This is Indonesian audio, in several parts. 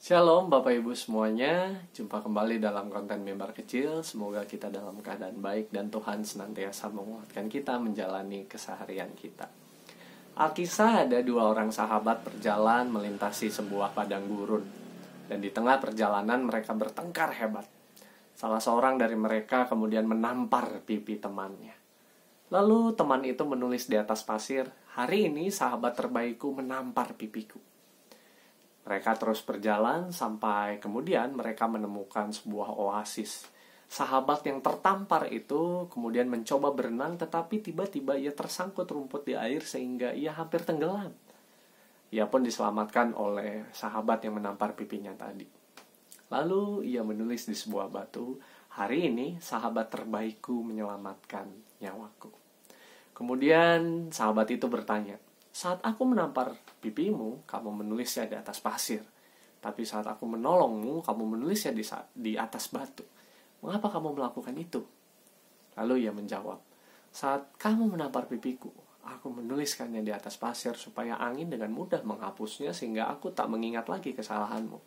Shalom Bapak Ibu semuanya, jumpa kembali dalam konten mimbar kecil. Semoga kita dalam keadaan baik dan Tuhan senantiasa menguatkan kita menjalani keseharian kita. Alkisah ada dua orang sahabat berjalan melintasi sebuah padang gurun. Dan di tengah perjalanan mereka bertengkar hebat. Salah seorang dari mereka kemudian menampar pipi temannya. Lalu teman itu menulis di atas pasir, "Hari ini sahabat terbaikku menampar pipiku." Mereka terus berjalan sampai kemudian mereka menemukan sebuah oasis. Sahabat yang tertampar itu kemudian mencoba berenang, tetapi tiba-tiba ia tersangkut rumput di air sehingga ia hampir tenggelam. Ia pun diselamatkan oleh sahabat yang menampar pipinya tadi. Lalu ia menulis di sebuah batu, "Hari ini sahabat terbaikku menyelamatkan nyawaku." Kemudian sahabat itu bertanya, "Saat aku menampar pipimu, kamu menulisnya di atas pasir. Tapi saat aku menolongmu, kamu menulisnya di atas batu. Mengapa kamu melakukan itu?" Lalu ia menjawab, "Saat kamu menampar pipiku, aku menuliskannya di atas pasir supaya angin dengan mudah menghapusnya sehingga aku tak mengingat lagi kesalahanmu.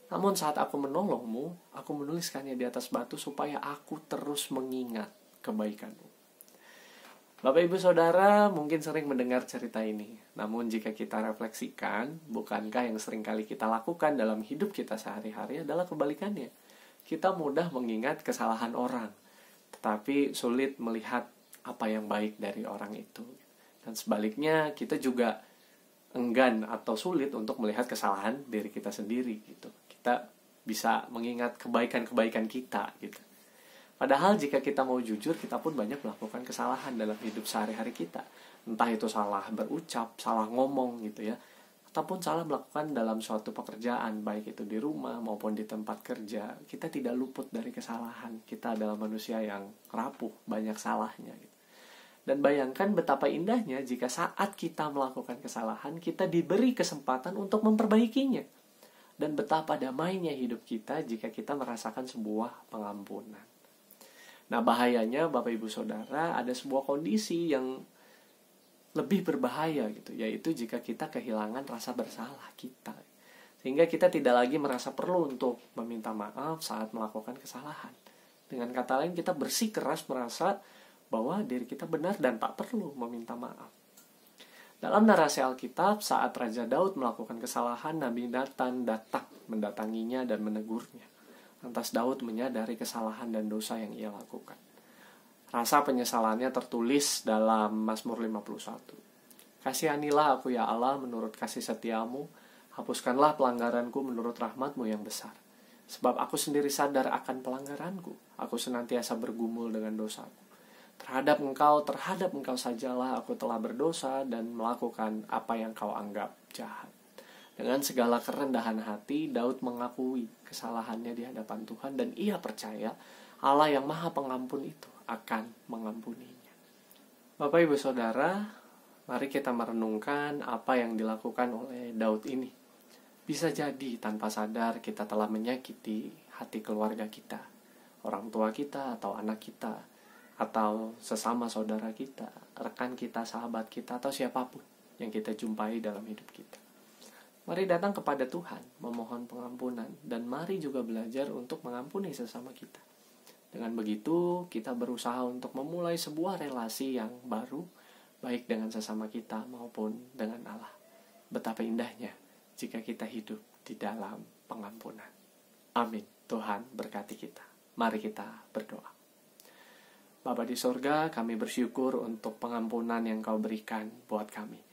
Namun saat aku menolongmu, aku menuliskannya di atas batu supaya aku terus mengingat kebaikanmu." Bapak Ibu Saudara mungkin sering mendengar cerita ini. Namun jika kita refleksikan, bukankah yang sering kali kita lakukan dalam hidup kita sehari-hari adalah kebalikannya? Kita mudah mengingat kesalahan orang, tetapi sulit melihat apa yang baik dari orang itu. Dan sebaliknya, kita juga enggan atau sulit untuk melihat kesalahan diri kita sendiri gitu. Kita bisa mengingat kebaikan-kebaikan kita gitu. Padahal jika kita mau jujur, kita pun banyak melakukan kesalahan dalam hidup sehari-hari kita. Entah itu salah berucap, salah ngomong gitu ya, ataupun salah melakukan dalam suatu pekerjaan, baik itu di rumah maupun di tempat kerja. Kita tidak luput dari kesalahan. Kita adalah manusia yang rapuh, banyak salahnya gitu. Dan bayangkan betapa indahnya jika saat kita melakukan kesalahan, kita diberi kesempatan untuk memperbaikinya. Dan betapa damainya hidup kita jika kita merasakan sebuah pengampunan. Nah, bahayanya Bapak Ibu Saudara, ada sebuah kondisi yang lebih berbahaya gitu, yaitu jika kita kehilangan rasa bersalah kita. Sehingga kita tidak lagi merasa perlu untuk meminta maaf saat melakukan kesalahan. Dengan kata lain, kita bersikeras merasa bahwa diri kita benar dan tak perlu meminta maaf. Dalam narasi Alkitab, saat Raja Daud melakukan kesalahan, Nabi Nathan datang mendatanginya dan menegurnya. Lantas Daud menyadari kesalahan dan dosa yang ia lakukan. Rasa penyesalannya tertulis dalam Mazmur 51. "Kasihanilah aku ya Allah menurut kasih setiamu, hapuskanlah pelanggaranku menurut rahmatmu yang besar. Sebab aku sendiri sadar akan pelanggaranku, aku senantiasa bergumul dengan dosaku. Terhadap engkau sajalah aku telah berdosa dan melakukan apa yang kau anggap jahat." Dengan segala kerendahan hati, Daud mengakui kesalahannya di hadapan Tuhan dan ia percaya Allah yang Maha Pengampun itu akan mengampuninya. Bapak Ibu Saudara, mari kita merenungkan apa yang dilakukan oleh Daud ini. Bisa jadi tanpa sadar kita telah menyakiti hati keluarga kita, orang tua kita atau anak kita, atau sesama saudara kita, rekan kita, sahabat kita, atau siapapun yang kita jumpai dalam hidup kita. Mari datang kepada Tuhan, memohon pengampunan, dan mari juga belajar untuk mengampuni sesama kita. Dengan begitu, kita berusaha untuk memulai sebuah relasi yang baru, baik dengan sesama kita maupun dengan Allah. Betapa indahnya jika kita hidup di dalam pengampunan. Amin. Tuhan berkati kita. Mari kita berdoa. Bapa di sorga, kami bersyukur untuk pengampunan yang Kau berikan buat kami.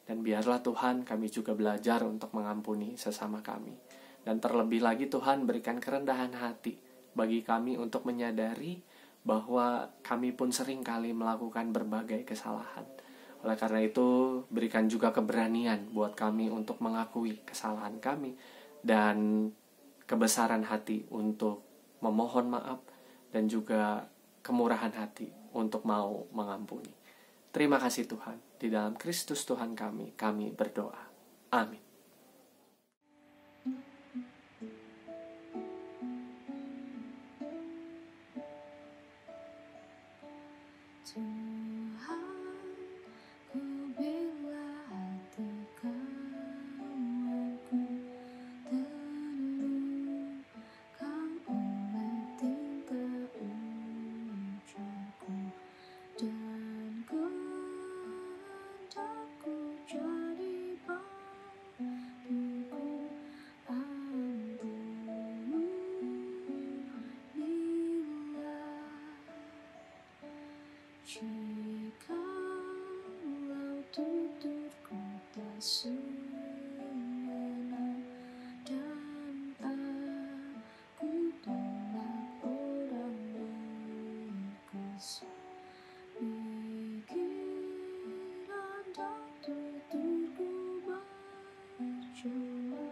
Dan biarlah Tuhan kami juga belajar untuk mengampuni sesama kami. Dan terlebih lagi Tuhan berikan kerendahan hati bagi kami untuk menyadari bahwa kami pun sering kali melakukan berbagai kesalahan. Oleh karena itu berikan juga keberanian buat kami untuk mengakui kesalahan kami. Dan kebesaran hati untuk memohon maaf dan juga kemurahan hati untuk mau mengampuni. Terima kasih Tuhan, di dalam Kristus Tuhan kami berdoa. Amin. Tuhan, ku bila hati kawanku senyap dan aku tolak orang berkesan. Pikiran tak tertutup bercoba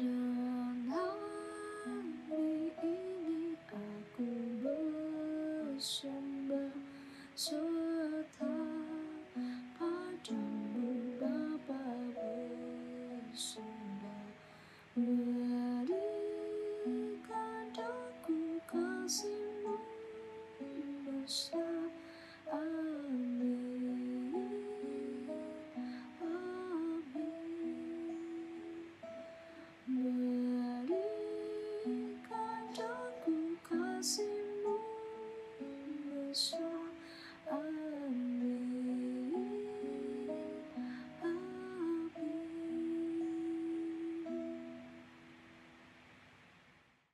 Dan hari ini aku bersembah serta padamu Bapa bersumpah, berikan aku kasih-Mu besar.